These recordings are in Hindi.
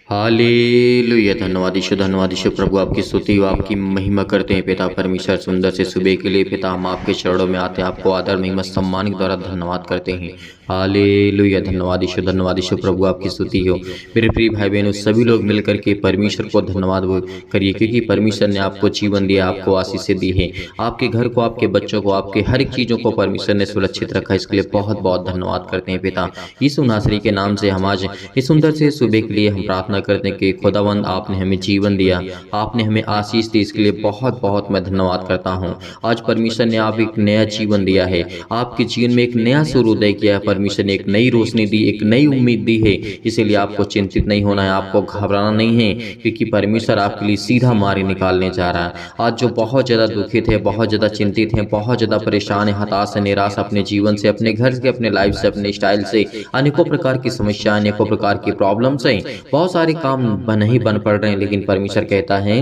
हालेलुया। धन्यवाद यीशु, धन्यवाद यीशु। प्रभु आपकी स्तुति व आपकी महिमा करते हैं पिता परमेश्वर। सुंदर से सुबह के लिए पिता हम आपके चरणों में आते हैं, आपको आदर महिमा सम्मान के द्वारा धन्यवाद करते हैं। हालेलुया। धन्यवाद यीशु, धन्यवाद यीशु। प्रभु आपकी स्तुति हो। मेरे प्रिय भाई बहनों, सभी लोग मिलकर के परमेश्वर को धन्यवाद करिए, क्योंकि परमेश्वर ने आपको जीवन दिया, आपको आशीष दी है। आपके घर को, आपके बच्चों को, आपके हर एक चीज़ों को परमेश्वर ने सुरक्षित रखा। इसके लिए बहुत बहुत धन्यवाद करते हैं पिता यीशु नासरी के नाम से। हम आज इस सुंदर से सुबह के लिए हम प्रार्थना करते हैं कि खुदावंद आपने हमें जीवन दिया, आपने हमें आशीष दी, इसके लिए बहुत बहुत मैं धन्यवाद करता हूँ। आज परमेश्वर ने आप एक नया जीवन दिया है, आपके जीवन में एक नया सूर्योदय किया है। परमेश्वर ने एक नई रोशनी दी, एक नई उम्मीद दी है। इसीलिए आपको चिंतित नहीं होना है, आपको घबराना नहीं है, क्योंकि परमेश्वर आपके लिए सीधा मार्ग निकालने जा रहा है। आज जो बहुत ज़्यादा दुखित है, बहुत ज़्यादा चिंतित हैं, बहुत ज़्यादा परेशान है, हताश है, निराश अपने जीवन से, अपने घर से, अपने लाइफ से, अपने स्टाइल से, अनेकों प्रकार की समस्याएं, अनेकों प्रकार की प्रॉब्लम्स हैं, बहुत सारे काम नहीं बन पड़ रहे हैं, लेकिन परमेश्वर कहता है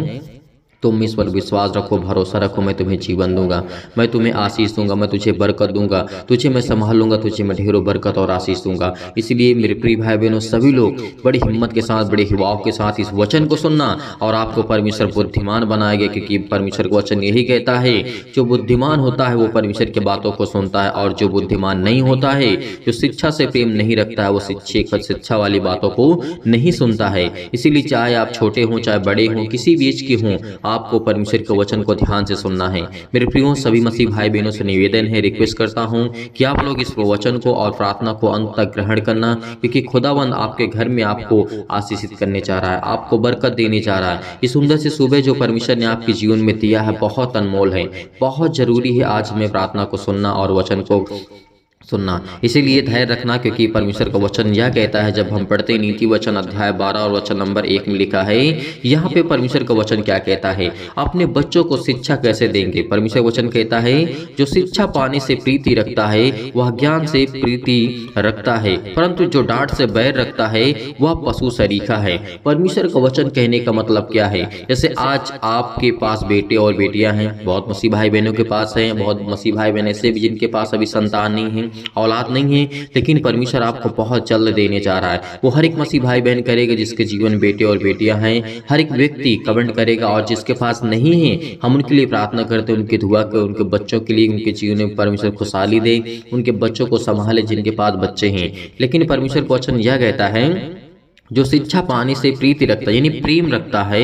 तुम इस पर विश्वास रखो, भरोसा रखो, मैं तुम्हें जीवन दूंगा, मैं तुम्हें आशीष दूंगा, मैं तुझे बरकत दूंगा, तुझे मैं संभालूंगा, तुझे मैं ढेरों बरकत और आशीष दूंगा। इसलिए मेरे प्रिय भाई बहनों, सभी लोग बड़ी हिम्मत के साथ, बड़े हिवाव के साथ इस वचन को सुनना, और आपको परमेश्वर बुद्धिमान बनाएगा, क्योंकि परमेश्वर का वचन यही कहता है, जो बुद्धिमान होता है वो परमेश्वर की बातों को सुनता है, और जो बुद्धिमान नहीं होता है, जो शिक्षा से प्रेम नहीं रखता है, वो शिक्षा वाली बातों को नहीं सुनता है। इसीलिए चाहे आप छोटे हों, चाहे बड़े हों, किसी भी एज के हों, आपको परमेश्वर के वचन को ध्यान से सुनना है। मेरे प्रियो, सभी मसीह भाई बहनों से निवेदन है, रिक्वेस्ट करता हूं कि आप लोग इस वचन को और प्रार्थना को अंत तक ग्रहण करना, क्योंकि खुदावंद आपके घर में आपको आशीषित करने जा रहा है, आपको बरकत देने जा रहा है। इस सुंदर से सुबह जो परमेश्वर ने आपके जीवन में दिया है, बहुत अनमोल है, बहुत जरूरी है आज हमें प्रार्थना को सुनना और वचन को सुनना। इसीलिए धैर्य रखना, क्योंकि परमेश्वर का वचन यह कहता है, जब हम पढ़ते नीति वचन अध्याय 12 और वचन नंबर 1 में लिखा है, यहाँ पे परमेश्वर का वचन क्या कहता है, अपने बच्चों को शिक्षा कैसे देंगे। परमेश्वर का वचन कहता है, जो शिक्षा पाने से प्रीति रखता है वह ज्ञान से प्रीति रखता है, परंतु जो डांट से बैर रखता है वह पशु सरीखा है। परमेश्वर का वचन कहने का मतलब क्या है, जैसे आज आपके पास बेटे और बेटियां हैं, बहुत मसीह भाई बहनों के पास हैं, बहुत मसीह भाई बहन ऐसे भी जिनके पास अभी संतान नहीं है, औलाद नहीं है, लेकिन परमेश्वर आपको बहुत जल्द देने जा रहा है। वो हर एक मसीह भाई बहन करेगा जिसके जीवन में बेटे और बेटियां हैं, हर एक व्यक्ति कमेंट करेगा, और जिसके पास नहीं है हम उनके लिए प्रार्थना करते हैं, उनकी दुआ कर, उनके बच्चों के लिए, उनके जीवन में परमेश्वर खुशहाली दे, उनके बच्चों को संभाले जिनके पास बच्चे हैं। लेकिन परमेश्वर का वचन यह कहता है, जो शिक्षा पाने से प्रीति रखता है, यानी प्रेम रखता है,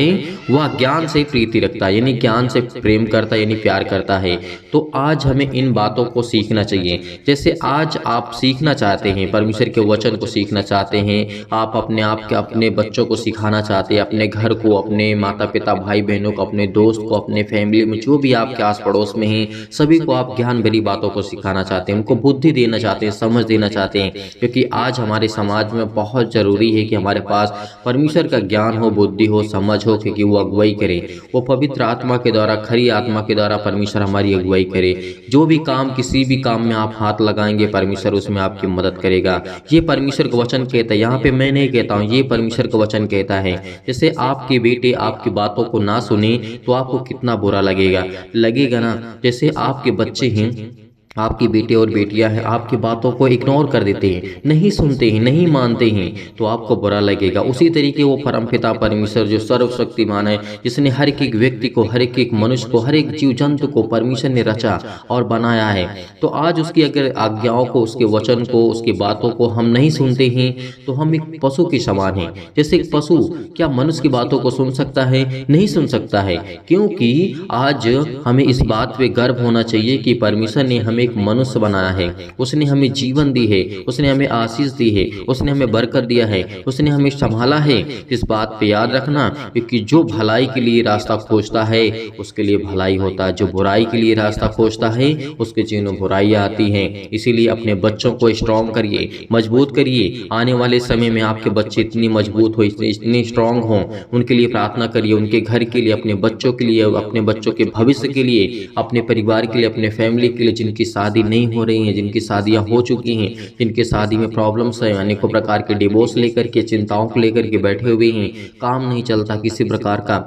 वह ज्ञान से प्रीति रखता है, यानी ज्ञान से प्रेम करता है, यानी प्यार करता है। तो आज हमें इन बातों को सीखना चाहिए। जैसे आज आप सीखना चाहते हैं, परमेश्वर के वचन को सीखना चाहते हैं, आप अपने बच्चों को सिखाना चाहते हैं, अपने घर को, अपने माता पिता भाई बहनों को, अपने दोस्त को, अपने फैमिली में जो भी आपके आस पड़ोस में हैं, सभी को आप ज्ञान भरी बातों को सिखाना चाहते हैं, उनको बुद्धि देना चाहते हैं, समझ देना चाहते हैं, क्योंकि आज हमारे समाज में बहुत जरूरी है कि हमारे पास परमेश्वर का ज्ञान हो, बुद्धि हो, समझ हो, क्योंकि वो अगुवाई करे, वो पवित्र आत्मा के द्वारा, खरी आत्मा के द्वारा परमेश्वर हमारी अगुवाई करे। जो भी काम, किसी भी काम में आप हाथ लगाएंगे, परमेश्वर उसमें आपकी मदद करेगा। ये परमेश्वर का वचन कहता है, यहाँ पे मैं नहीं कहता हूँ, ये परमेश्वर का वचन कहता है। जैसे आपके बेटे आपकी बातों को ना सुने तो आपको कितना बुरा लगेगा ना। जैसे आपके बच्चे हैं, आपके बेटे और बेटियां हैं, आपकी बातों को इग्नोर कर देते हैं, नहीं सुनते हैं, नहीं मानते हैं, तो आपको बुरा लगेगा। उसी तरीके वो परमपिता परमेश्वर जो सर्वशक्तिमान है, जिसने हर एक व्यक्ति को, हर एक मनुष्य को, हर एक जीव जंतु को परमेश्वर ने रचा और बनाया है, तो आज उसकी अगर आज्ञाओं को, उसके वचन को, उसकी बातों को हम नहीं सुनते हैं, तो हम एक पशु के समान हैं। जैसे एक पशु क्या मनुष्य की बातों को सुन सकता है? नहीं सुन सकता है, क्योंकि आज हमें इस बात पे गर्व होना चाहिए कि परमेश्वर ने हमें एक मनुष्य बनाया है, उसने हमें जीवन दी है, उसने हमें आशीष दी है, उसने हमें बरकत दिया है, उसने हमें संभाला है। इस बात पे याद रखना, क्योंकि जो भलाई के लिए रास्ता खोजता है उसके लिए भलाई होता है, जो बुराई के लिए रास्ता खोजता है उसके जीवन में बुराइयां आती हैं। इसीलिए अपने बच्चों को स्ट्रॉन्ग करिए, मजबूत करिए। आने वाले समय में आपके बच्चे इतनी मजबूत हो, इतने स्ट्रॉन्ग हों, उनके लिए प्रार्थना करिए, उनके घर के लिए, अपने बच्चों के लिए, अपने बच्चों के भविष्य के लिए, अपने परिवार के लिए, अपने फैमिली के लिए, जिनकी शादी नहीं हो रही हैं, जिनकी शादियां हो चुकी हैं, जिनके शादी में प्रॉब्लम्स हैं, अनेकों प्रकार के डिवोर्स लेकर के, चिंताओं को लेकर के बैठे हुए हैं, काम नहीं चलता, किसी प्रकार का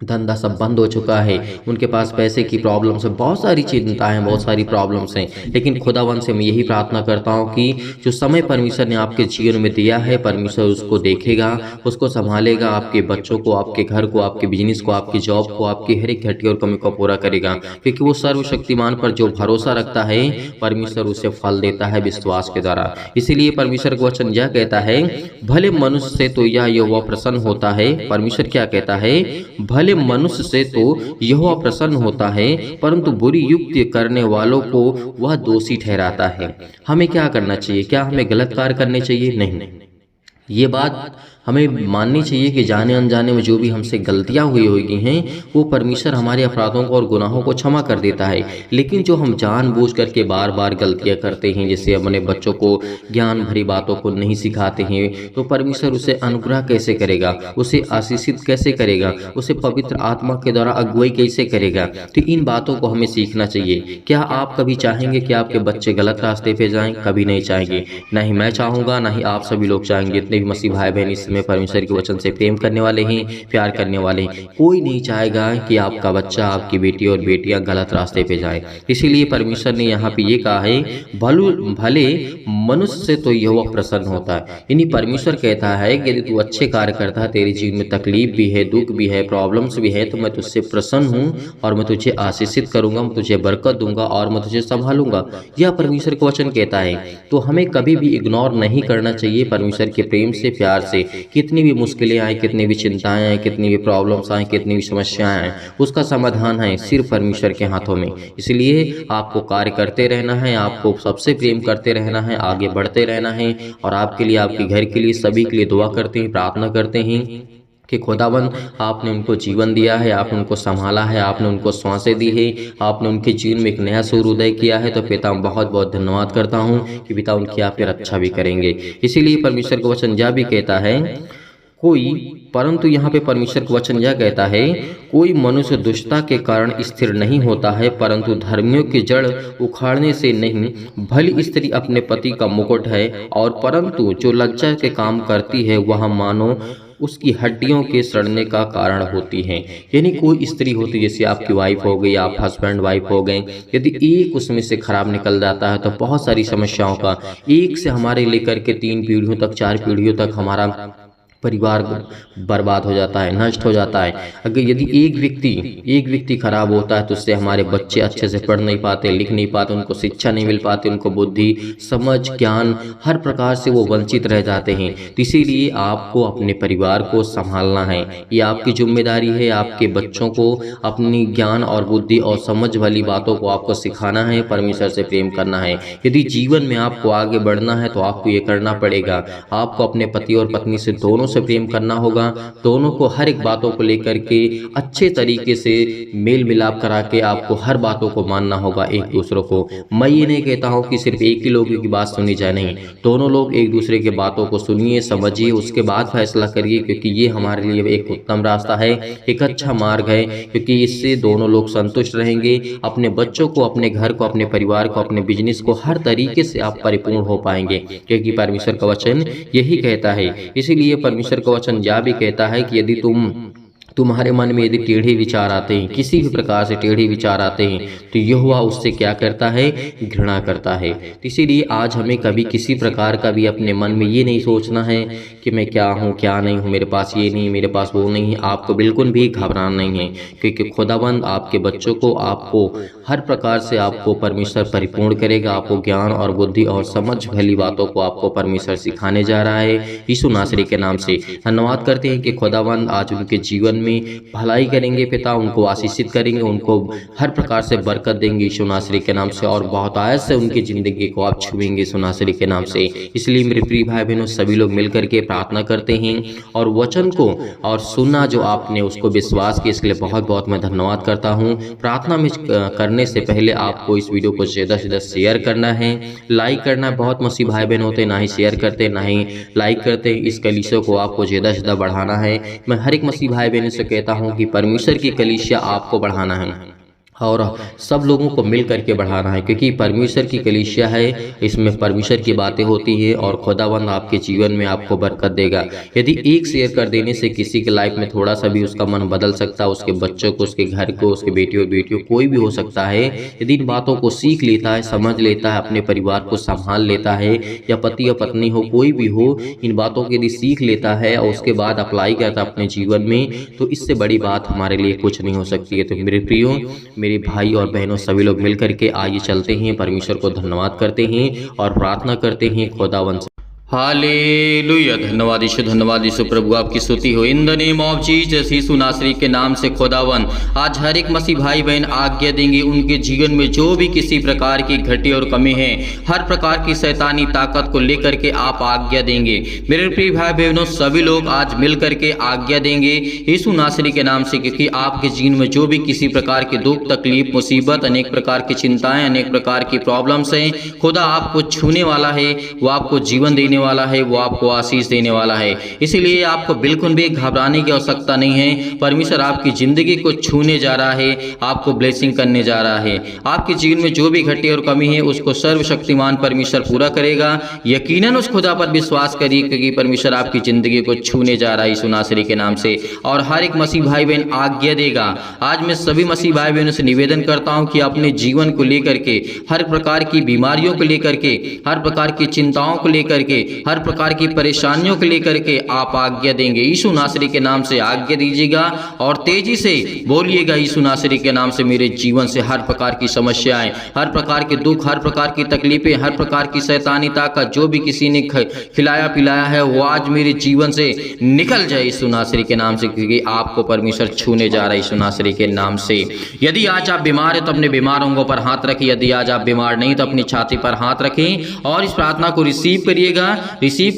धंधा सब बंद हो चुका है, उनके पास पैसे की प्रॉब्लम्स है, बहुत सारी चिंताएं, बहुत सारी प्रॉब्लम्स हैं। लेकिन खुदावंद से मैं यही प्रार्थना करता हूँ कि जो समय परमेश्वर ने आपके जीवन में दिया है, परमेश्वर उसको देखेगा, उसको संभालेगा, आपके बच्चों को, आपके घर को, आपके बिजनेस को, आपकी जॉब को, आपकी हर एक घटी और कमी को पूरा करेगा। क्योंकि वो सर्वशक्तिमान पर जो भरोसा रखता है, परमेश्वर उसे फल देता है विश्वास के द्वारा। इसीलिए परमेश्वर का वचन यह कहता है, भले मनुष्य से तो यह यहोवा प्रसन्न होता है। परमेश्वर क्या कहता है? भले मनुष्य से तो यहोवा प्रसन्न होता है, परंतु बुरी युक्ति करने वालों को वह दोषी ठहराता है। हमें क्या करना चाहिए? क्या हमें गलत कार्य करने चाहिए? नहीं। ये बात हमें माननी चाहिए कि जाने अनजाने में जो भी हमसे गलतियां हुई होगी हैं, वो परमेश्वर हमारे अपराधों को और गुनाहों को क्षमा कर देता है। लेकिन जो हम जानबूझ करके बार बार गलतियां करते हैं, जैसे अपने बच्चों को ज्ञान भरी बातों को नहीं सिखाते हैं, तो परमेश्वर उसे अनुग्रह कैसे करेगा, उसे आशीषित कैसे करेगा, उसे पवित्र आत्मा के द्वारा अगुवाई कैसे करेगा? तो इन बातों को हमें सीखना चाहिए। क्या आप कभी चाहेंगे कि आपके बच्चे गलत रास्ते पे जाएं? कभी नहीं चाहेंगे। ना ही मैं चाहूँगा, ना ही आप सभी लोग चाहेंगे। जितने भी मसीह भाई बहन में परमेश्वर के वचन से प्रेम करने वाले हैं, प्यार करने वाले हैं, कोई नहीं चाहेगा कि आपका बच्चा, आपकी बेटी और बेटियां गलत रास्ते पे जाए। इसीलिए परमेश्वर ने यहाँ पे ये कहा है, भले मनुष्य से तो यहोवा प्रसन्न होता है। यानी परमेश्वर कहता है कि यदि तू अच्छे कार्य करता है, तेरे जीवन में तकलीफ भी है, दुख भी है, प्रॉब्लम्स भी है, तो मैं तुझसे प्रसन्न हूँ और मैं तुझे आशीषित करूंगा, मैं तुझे बरकत दूंगा और मैं तुझे संभालूंगा। यह परमेश्वर का वचन कहता है। तो हमें कभी भी इग्नोर नहीं करना चाहिए परमेश्वर के प्रेम से, प्यार से। कितनी भी मुश्किलें आए, कितनी भी चिंताएं आए, कितनी भी प्रॉब्लम्स आए, कितनी भी समस्याएं आए, उसका समाधान है सिर्फ परमेश्वर के हाथों में। इसलिए आपको कार्य करते रहना है, आपको सबसे प्रेम करते रहना है, आगे बढ़ते रहना है। और आपके लिए, आपके घर के लिए, सभी के लिए दुआ करते हैं, प्रार्थना करते हैं कि खुदाबंद आपने उनको जीवन दिया है, आपने उनको संभाला है, आपने उनको सांसें दी है, आपने उनके जीवन में एक नया सूर्योदय किया है। तो पिता बहुत बहुत धन्यवाद करता हूँ कि पिता उनकी आप फिर अच्छा भी करेंगे। इसीलिए परमेश्वर का वचन यह भी कहता है, परंतु यहाँ पे परमेश्वर का वचन यह कहता है, कोई मनुष्य दुष्टता के कारण स्थिर नहीं होता है, परंतु धर्मियों की जड़ उखाड़ने से नहीं। भली स्त्री अपने पति का मुकुट है, और परंतु जो लज्जा के काम करती है वह मानो उसकी हड्डियों के सड़ने का कारण होती है। यानी कोई स्त्री होती, जैसे आपकी वाइफ हो गई, आप हस्बैंड वाइफ हो गए, यदि एक उसमें से खराब निकल जाता है तो बहुत सारी समस्याओं का, एक से हमारे लेकर के 3 पीढ़ियों तक, 4 पीढ़ियों तक हमारा परिवार बर्बाद हो जाता है, नष्ट हो जाता है। अगर यदि एक व्यक्ति खराब होता है तो उससे हमारे बच्चे अच्छे से पढ़ नहीं पाते, लिख नहीं पाते, उनको शिक्षा नहीं मिल पाती, उनको बुद्धि, समझ, ज्ञान, हर प्रकार से वो वंचित रह जाते हैं। तो इसीलिए आपको अपने परिवार को संभालना है, ये आपकी जिम्मेदारी है। आपके बच्चों को अपनी ज्ञान और बुद्धि और समझ वाली बातों को आपको सिखाना है, परमेश्वर से प्रेम करना है। यदि जीवन में आपको आगे बढ़ना है तो आपको ये करना पड़ेगा। आपको अपने पति और पत्नी से दोनों से प्रेम करना होगा, दोनों को हर एक बातों को लेकर के अच्छे तरीके से मेल मिलाप करा के आपको हर बातों को मानना होगा एक दूसरों को। मैं ये नहीं कहता हूँ कि सिर्फ एक ही लोग की बात सुनी जाए, नहीं, दोनों लोग एक दूसरे के बातों को सुनिए, समझिए, उसके बाद फैसला करिए, क्योंकि ये हमारे लिए एक उत्तम रास्ता है, एक अच्छा मार्ग है, क्योंकि इससे दोनों लोग संतुष्ट रहेंगे। अपने बच्चों को, अपने घर को, अपने परिवार को, अपने बिजनेस को हर तरीके से आप परिपूर्ण हो पाएंगे, क्योंकि परमेश्वर का वचन यही कहता है। इसीलिए परमेश्वर का वचन यह भी कहता है कि यदि तुम्हारे मन में यदि टेढ़े विचार आते हैं, किसी भी प्रकार से टेढ़े विचार आते हैं, तो यहोवा उससे क्या करता है? घृणा करता है। तो इसीलिए आज हमें कभी किसी प्रकार का भी अपने मन में ये नहीं सोचना है कि मैं क्या हूँ, क्या नहीं हूँ, मेरे पास ये नहीं, मेरे पास वो नहीं है। आपको बिल्कुल भी घबराना नहीं है, क्योंकि खुदाबंद आपके बच्चों को, आपको हर प्रकार से आपको परमेश्वर परिपूर्ण करेगा। आपको ज्ञान और बुद्धि और समझ भली बातों को आपको परमेश्वर सिखाने जा रहा है। यीशु नासरी के नाम से धन्यवाद करते हैं कि खुदाबंद आज उनके जीवन में भलाई करेंगे। पिता उनको आशीषित करेंगे, उनको हर प्रकार से बरकत देंगे यीशु नासरी के नाम से, और बहुत आयत से उनकी जिंदगी को आप छुएंगे यीशु नासरी के नाम से। इसलिए मेरे प्रिय भाई बहनों, सभी लोग मिलकर के प्रार्थना करते हैं और वचन को और सुनना जो आपने उसको विश्वास किया, इसके लिए बहुत बहुत मैं धन्यवाद करता हूँ। प्रार्थना में करने से पहले आपको इस वीडियो को ज़्यादा से ज़्यादा शेयर करना है, लाइक करना है। बहुत मसीह भाई बहन होते ना ही शेयर करते, ना ही लाइक करते। इस कलीसिया को आपको ज़्यादा से ज़्यादा बढ़ाना है। मैं हर एक मसीह भाई बहन से कहता हूँ कि परमेश्वर की कलीसिया आपको बढ़ाना है। और सब लोगों को मिल करके बढ़ाना है, क्योंकि परमेश्वर की कलीसिया है, इसमें परमेश्वर की बातें होती है और खुदावंद आपके जीवन में आपको बरकत देगा। यदि एक शेयर कर देने से किसी के लाइफ में थोड़ा सा भी उसका मन बदल सकता है, उसके बच्चों को, उसके घर को, उसके बेटियों कोई भी हो सकता है, यदि इन बातों को सीख लेता है, समझ लेता है, अपने परिवार को संभाल लेता है, या पति या पत्नी हो, कोई भी हो, इन बातों को यदि सीख लेता है और उसके बाद अप्लाई करता है अपने जीवन में, तो इससे बड़ी बात हमारे लिए कुछ नहीं हो सकती है। तो मेरे प्रियो, मेरे भाई और बहनों, सभी लोग मिल करके आइए चलते हैं, परमेश्वर को धन्यवाद करते हैं और प्रार्थना करते हैं खुदावंद से। हालेलुया। धन्यवाद यीशु, प्रभु आपकी स्तुति हो। In the name of Jesus, Yeshu नासरी के नाम से खुदावन आज हर एक मसीह भाई बहन आज्ञा देंगे, उनके जीवन में जो भी किसी प्रकार की घटी और कमी है, हर प्रकार की शैतानी ताकत को लेकर के आप आज्ञा देंगे। मेरे प्रिय भाई बहनों, सभी लोग आज मिल करके आज्ञा देंगे यीशु नासरी के नाम से, क्योंकि आपके जीवन में जो भी किसी प्रकार के दुख, तकलीफ, मुसीबत, अनेक प्रकार की चिंताएं, अनेक प्रकार की प्रॉब्लम्स हैं, खुदा आपको छूने वाला है, वो आपको जीवन देने वाला है, वो आपको आशीष देने वाला है। इसीलिए आपको बिल्कुल भी घबराने की आवश्यकता नहीं है। परमेश्वर आपकी जिंदगी को छूने जा रहा है, आपको ब्लेसिंग करने जा रहा है। आपके जीवन में जो भी घटी और कमी है, उसको सर्वशक्तिमान परमेश्वर पूरा करेगा। यकीनन उस खुदा पर विश्वास करिए, क्योंकि परमेश्वर आपकी जिंदगी को छूने जा रहा है यीशु नासरी के नाम से। और हर एक मसीह भाई बहन आज्ञा देगा। आज मैं सभी मसीह भाई बहनों से निवेदन करता हूं कि अपने जीवन को लेकर के, हर प्रकार की बीमारियों को लेकर के, हर प्रकार की चिंताओं को लेकर के, हर प्रकार की परेशानियों को लेकर के आप आज्ञा देंगे। यीशु नासरी के नाम से आज्ञा दीजिएगा और तेजी से बोलिएगा, यीशु नासरी के नाम से मेरे जीवन से हर प्रकार की समस्याएं, हर प्रकार के दुख, हर प्रकार की तकलीफें, हर प्रकार की शैतानी ताकत जो भी किसी ने खिलाया पिलाया है, वो आज मेरे जीवन से निकल जाए यीशु नासरी के नाम से, क्योंकि आपको परमेश्वर छूने जा रहा है यीशु नासरी के नाम से। यदि आज आप बीमार है तो अपने बीमार अंगों पर हाथ रखें। यदि आज आप बीमार नहीं तो अपनी छाती पर हाथ रखें और इस प्रार्थना को रिसीव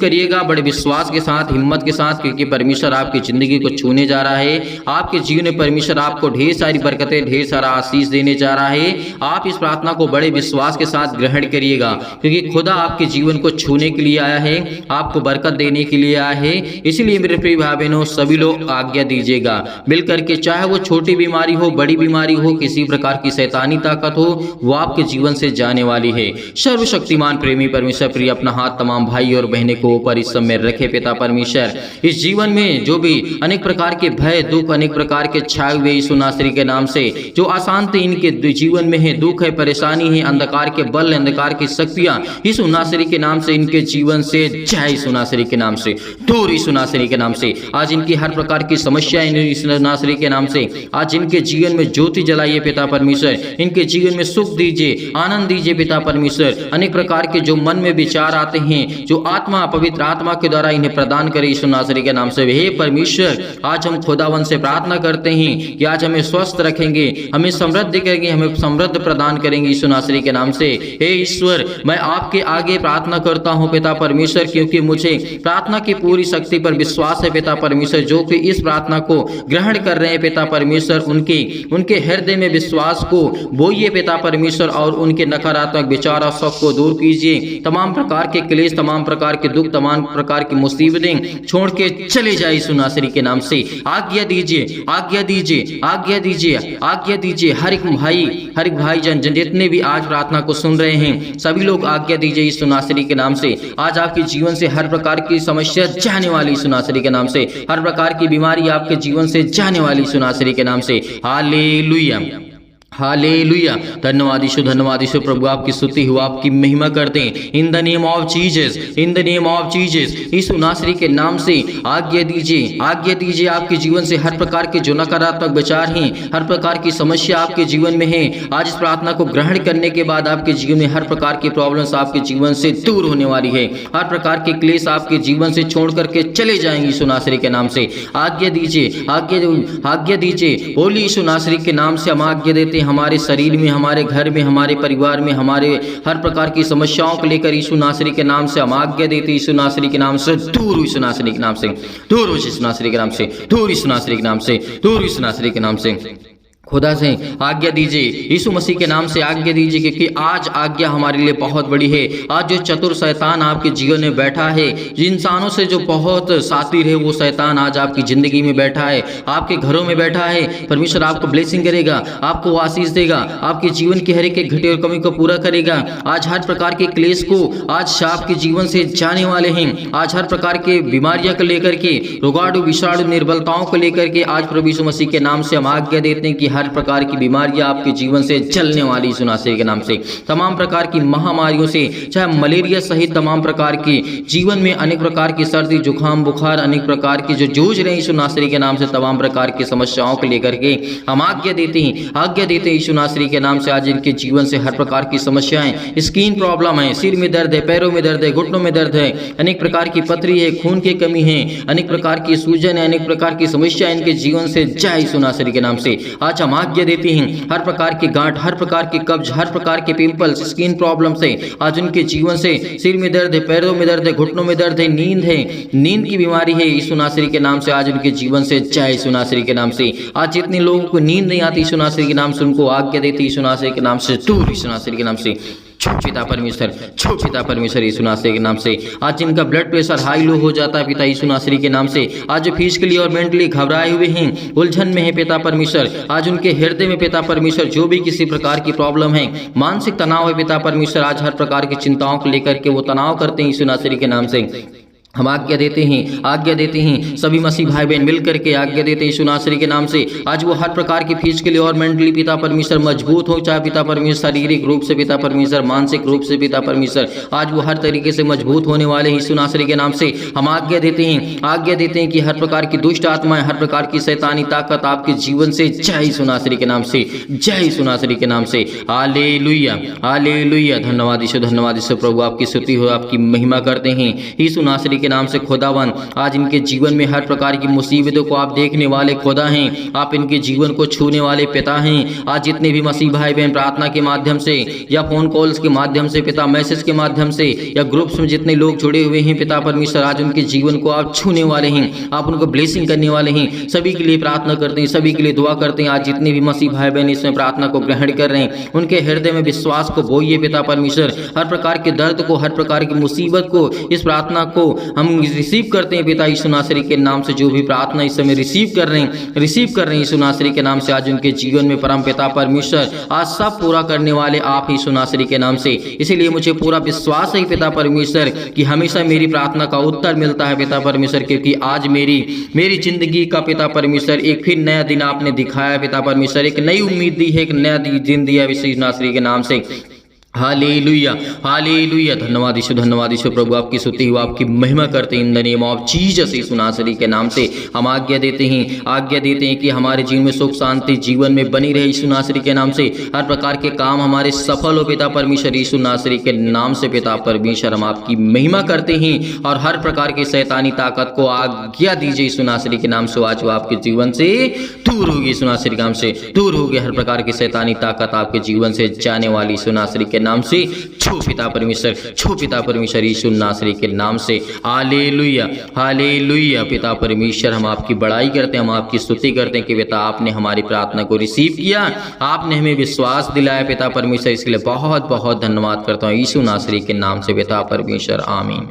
करिएगा बड़े विश्वास के साथ, हिम्मत के साथ, क्योंकि परमेश्वर आपकी जिंदगी को छूने जा रहा है। आपके जीवन में परमेश्वर आपको ढेर सारी बरकतें, ढेर सारा आशीष देने जा रहा है। आप इस प्रार्थना को बड़े विश्वास के साथ ग्रहण करिएगा, क्योंकि खुदा आपके जीवन को छूने के लिए आया है, आपको बरकत देने के लिए आया है। इसलिए मेरे प्रिय भाई बहनों, सभी लोग आज्ञा दीजिएगा मिल करके, चाहे वो छोटी बीमारी हो, बड़ी बीमारी हो, किसी प्रकार की शैतानी ताकत हो, वो आपके जीवन से जाने वाली है। सर्वशक्तिमान प्रेमी परमेश्वर प्रिय अपना हाथ तमाम भाई और बहने को ऊपर इस समय रखे पिता परमेश्वर। इस जीवन में जो भी अनेक प्रकार के भय, दुख, अनेक प्रकार के छाए हुए यीशु नासरी के नाम से, जो अशांति इनके जीवन में है, दुख है, परेशानी है, अंधकार के बल, अंधकार की शक्तियां, यीशु नासरी के नाम से इनके जीवन से जाए यीशु नासरी के नाम से, दूर यीशु नासरी के नाम से। आज इनकी हर प्रकार की समस्याएं यीशु नासरी के नाम से, आज इनके जीवन में ज्योति जलाइए पिता परमेश्वर, इनके जीवन में सुख दीजिए, आनंद दीजिए पिता परमेश्वर। अनेक प्रकार के जो मन में विचार आते हैं, जो आत्मा, पवित्र आत्मा के द्वारा इन्हें प्रदान करे यीशु नासरी के नाम से। हे परमेश्वर, आज हम खुदावन से प्रार्थना करते हैं कि आज हमें स्वस्थ रखेंगे, हमें समृद्धि करेंगे, हमें समृद्ध प्रदान करेंगे यीशु नासरी के नाम से। हे ईश्वर, मैं आपके आगे प्रार्थना करता हूं पिता परमेश्वर, क्योंकि मुझे प्रार्थना की पूरी शक्ति पर विश्वास है पिता परमेश्वर। जो कि इस प्रार्थना को ग्रहण कर रहे हैं पिता परमेश्वर, उनके हृदय में विश्वास को बोइए पिता परमेश्वर, और उनके नकारात्मक विचार और शक को दूर कीजिए। तमाम प्रकार के क्लेश, तमाम प्रकार के दुख, तमाम प्रकार की मुसीबतें छोड़ के चले जाए यीशु नासरी के नाम से। आज्ञा दीजिए, आज्ञा दीजिए, आज्ञा दीजिए, आज्ञा दीजिए। हर एक भाई जन जितने भी आज प्रार्थना को सुन रहे हैं, सभी लोग आज्ञा दीजिए यीशु नासरी के नाम से। आज आपके जीवन से हर प्रकार की समस्या जाने वाली यीशु नासरी के नाम से, हर प्रकार की बीमारी आपके जीवन से जाने वाली यीशु नासरी के नाम से। Hallelujah, hallelujah. धन्यवाद यीशु, प्रभु आपकी स्तुति हो, आपकी महिमा करते हैं। In the name of Jesus, in the name of Jesus, Yeshu नासरी के नाम से आज्ञा दीजिए, आज्ञा दीजिए। आपके जीवन से हर प्रकार के जो नकारात्मक विचार हैं, हर प्रकार की समस्या आपके जीवन में है, आज इस प्रार्थना को ग्रहण करने के बाद आपके जीवन में हर प्रकार की प्रॉब्लम्स आपके जीवन से दूर होने वाली है। हर प्रकार के क्लेश आपके जीवन से छोड़ करके चले जाएंगे यीशु नासरी के नाम से। आज्ञा दीजिए, आज्ञा दीजिए। बोली यीशु नासरी के नाम से हम आज्ञा देते हैं, हमारे शरीर में, हमारे घर में, हमारे परिवार में, हमारे हर प्रकार की समस्याओं को लेकर यीशु नासरी के नाम से हम आज्ञा देते हैं, यीशु नासरी के नाम से दूर, यीशु नासरी के नाम से दूर, यीशु नासरी के नाम से दूर, यीशु नासरी के नाम से दूर, यीशु नासरी के नाम से। खुदा से आज्ञा दीजिए, यीशु मसीह के नाम से आज्ञा दीजिए, क्योंकि आज आज्ञा हमारे लिए बहुत बड़ी है। आज जो चतुर शैतान आपके जीवन में बैठा है, इंसानों से जो बहुत सातिर है, वो शैतान आज आपकी ज़िंदगी में बैठा है, आपके घरों में बैठा है। परमेश्वर आपको ब्लेसिंग करेगा, आपको आशीष देगा, आपके जीवन की हर एक घटे और कमी को पूरा करेगा। आज हर प्रकार के क्लेश को आज आपके जीवन से जाने वाले हैं। आज हर प्रकार के बीमारियां को लेकर के, रोगाणु विषाणु निर्बलताओं को लेकर के आज प्रभु यीशु मसीह के नाम से हम आज्ञा देते हैं कि हर प्रकार की बीमारियां आपके जीवन से चलने वाली यीशु नासरी के नाम से। तमाम प्रकार की महामारियों से, चाहे मलेरिया सहित तमाम प्रकार की जीवन में अनेक प्रकार की सर्दी जुकाम बुखार अनेक प्रकार की जो जूझ रहे हैं यीशु नासरी के नाम से, तमाम प्रकार की समस्याओं को लेकर के हम आज्ञा देते हैं यीशु नासरी के नाम से। आज इनके जीवन से हर प्रकार की समस्याएं, स्किन प्रॉब्लम है, सिर में दर्द है, पैरों में दर्द है, घुटनों में दर्द है, अनेक प्रकार की पथरी है, खून की कमी है, अनेक प्रकार की सूजन है, अनेक प्रकार की समस्या इनके जीवन से जाए यीशु नासरी के नाम से। आज हम आज्ञा देते हैं हर प्रकार की गांठ, हर प्रकार की कब्ज, हर प्रकार के पिंपल्स, स्किन प्रॉब्लम से आज उनके जीवन से, सिर में दर्द है, पैरों में दर्द है, घुटनों में दर्द है, नींद की बीमारी है, यीशु नासरी के नाम से आज उनके जीवन से जाए यीशु नासरी के नाम से। आज जितने लोगों को नींद नहीं आती यीशु नासरी के नाम से, उनको आज्ञा देते यीशु नासरी के नाम से, दूर यीशु नासरी के नाम से। पिता परमेश्वर यीशु नासरी के नाम से। आज जिनका ब्लड प्रेशर हाई लो हो जाता है पिता यीशु नासरी के नाम से, आज जो फिजिकली और मेंटली घबराए हुए हैं, उलझन में है पिता परमेश्वर, आज उनके हृदय में पिता परमेश्वर जो भी किसी प्रकार की प्रॉब्लम है, मानसिक तनाव है पिता परमेश्वर, आज हर प्रकार की चिंताओं को लेकर के वो तनाव करते हैं यीशु नासरी के नाम से। हम आज्ञा देते हैं सभी मसीह भाई बहन मिलकर के आज्ञा देते हैं यीशु नासरी के नाम से। आज वो हर प्रकार की फिजिकली और मेंटली पिता परमेश्वर मजबूत हो, चाहे पिता परमेश्वर शारीरिक रूप से पिता परमेश्वर, मानसिक रूप से पिता परमेश्वर, आज वो हर तरीके से मजबूत होने वाले यीशु नासरी के नाम से। हम आज्ञा देते हैं कि हर प्रकार की दुष्ट आत्माएं, हर प्रकार की शैतानी ताकत आपके जीवन से जय यीशु नासरी के नाम से, जय यीशु नासरी के नाम से। Hallelujah hallelujah. धन्यवाद यीशु प्रभु, आपकी स्तुति हो, आपकी महिमा करते हैं यीशु नासरी के नाम से। खुदावन आज इनके जीवन में हर प्रकार की मुसीबतों को आप देखने वाले खुदा हैं, आप इनके जीवन को छूने वाले पिता हैं। आज जितने भी मसीह भाई बहन प्रार्थना के माध्यम से या फोन कॉल्स के माध्यम से पिता, मैसेज के माध्यम से या ग्रुप्स में जितने लोग जुड़े हुए हैं पिता परमेश्वर, आज उनके जीवन को आप छूने वाले हैं, आप उनको ब्लेसिंग करने वाले हैं। सभी के लिए प्रार्थना करते हैं, सभी के लिए दुआ करते हैं। आज जितने भी मसीह भाई बहन इसमें प्रार्थना को ग्रहण कर रहे हैं, उनके हृदय में विश्वास को बोइए पिता परमेश्वर। हर प्रकार के दर्द को, हर प्रकार की मुसीबत को, इस प्रार्थना को हम रिसीव करते हैं पिता यीशु नासरी के नाम से। जो भी प्रार्थना इस समय रिसीव कर रहे हैं यीशु नासरी के नाम से, आज उनके जीवन में परम पिता परमेश्वर आज सब पूरा करने वाले आप यीशु नासरी के नाम से। इसीलिए मुझे पूरा विश्वास है पिता परमेश्वर कि हमेशा मेरी प्रार्थना का उत्तर मिलता है पिता परमेश्वर, क्योंकि आज मेरी जिंदगी का पिता परमेश्वर एक फिर नया दिन आपने दिखाया पिता परमेश्वर, एक नई उम्मीद दी है, एक नया दिन दिया यीशु नासरी के नाम से। Hallelujah hallelujah. धन्यवाद यीशु प्रभु, आपकी स्तुति हो, आपकी महिमा करते हैं in the name of Jesus Yeshu नासरी के नाम से। हम आज्ञा देते हैं कि हमारे जीवन में सुख शांति जीवन में बनी रहे यीशु नासरी के नाम से। हर प्रकार के काम हमारे सफल हो पिता परमेश्वर यीशु नासरी के नाम से। पिता परमेश्वर हम आपकी महिमा करते हैं और हर प्रकार की शैतानी ताकत को आज्ञा दीजिए यीशु नासरी के नाम से। आज वो आपके जीवन से दूर होगी यीशु नासरी के नाम से, दूर होगी हर प्रकार की शैतानी ताकत आपके जीवन से जाने वाली यीशु नासरी के नाम से। छू पिता परमेश्वर यीशु नासरी के नाम से। Hallelujah hallelujah. पिता परमेश्वर हम आपकी बड़ाई करते हैं, हम आपकी स्तुति करते हैं कि पिता आपने हमारी प्रार्थना को रिसीव किया, आपने हमें विश्वास दिलाया पिता परमेश्वर, इसके लिए बहुत बहुत धन्यवाद करता हूँ यीशु नासरी के नाम से पिता परमेश्वर, आमीन।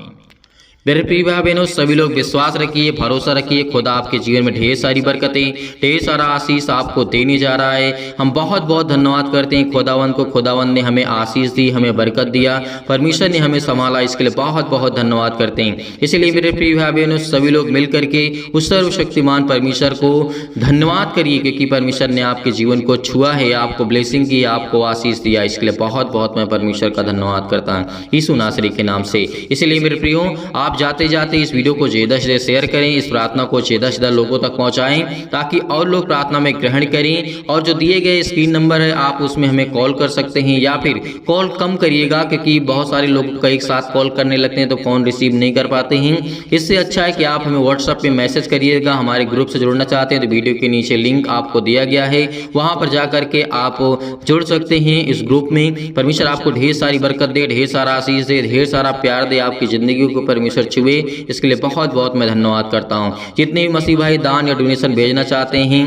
मेरे प्रिय भाई बहनों, सभी लोग विश्वास रखिए, भरोसा रखिए, खुदा आपके जीवन में ढेर सारी बरकतें, ढेर सारा आशीष आपको देने जा रहा है। हम बहुत बहुत धन्यवाद करते हैं खुदावन को। खुदावन ने हमें आशीष दी, हमें बरकत दिया, परमेश्वर ने हमें संभाला, इसके लिए बहुत बहुत धन्यवाद करते हैं। इसलिए मेरे प्रिय भाई बहनों, सभी लोग मिल करके उस सर्वशक्तिमान परमेश्वर को धन्यवाद करिए, क्योंकि परमेश्वर ने आपके जीवन को छुआ है, आपको ब्लेसिंग की, आपको आशीष दिया। इसके लिए बहुत बहुत मैं परमेश्वर का धन्यवाद करता हूँ यीशु नासरी के नाम से। इसलिए मेरे प्रियो, आप जाते जाते इस वीडियो को ज़्यादा से शेयर करें, इस प्रार्थना को ज़्यादा लोगों तक पहुंचाएं, ताकि और लोग प्रार्थना में ग्रहण करें। और जो दिए गए स्क्रीन नंबर है, आप उसमें हमें कॉल कर सकते हैं, या फिर कॉल कम करिएगा, क्योंकि बहुत सारे लोग का एक साथ कॉल करने लगते हैं तो फ़ोन रिसीव नहीं कर पाते हैं। इससे अच्छा है कि आप हमें व्हाट्सएप पे मैसेज करिएगा। हमारे ग्रुप से जुड़ना चाहते हैं तो वीडियो के नीचे लिंक आपको दिया गया है, वहाँ पर जा करके आप जुड़ सकते हैं इस ग्रुप में। परमेश्वर आपको ढेर सारी बरकत दे, ढेर सारा आशीष दे, ढेर सारा प्यार दे, आपकी ज़िंदगी को परमेश्वर छुए। इसके लिए बहुत बहुत मैं धन्यवाद करता हूँ। जितने भी मसीह भाई दान या डोनेशन भेजना चाहते हैं,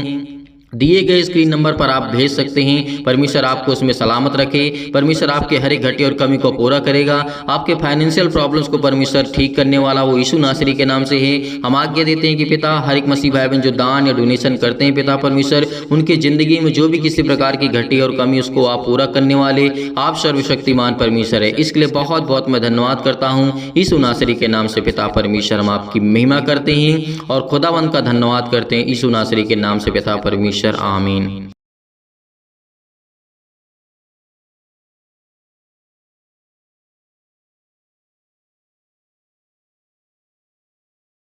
दिए गए स्क्रीन नंबर पर आप भेज सकते हैं। परमेश्वर आपको उसमें सलामत रखे। परमेश्वर आपके हर एक घटी और कमी को पूरा करेगा। आपके फाइनेंशियल प्रॉब्लम्स को परमेश्वर ठीक करने वाला वो यीशु नासरी के नाम से है। हम आज्ञा देते हैं कि पिता, हर एक मसीह भाई बहन जो दान या डोनेशन करते हैं पिता परमेश्वर, उनकी जिंदगी में जो भी किसी प्रकार की घटी और कमी उसको आप पूरा करने वाले आप सर्वशक्तिमान परमेश्वर है। इसके लिए बहुत बहुत मैं धन्यवाद करता हूँ यीशु नासरी के नाम से पिता परमेश्वर। हम आपकी महिमा करते हैं और खुदावंद का धन्यवाद करते हैं यीशु नासरी के नाम से पिता परमेश्वर। आमीन।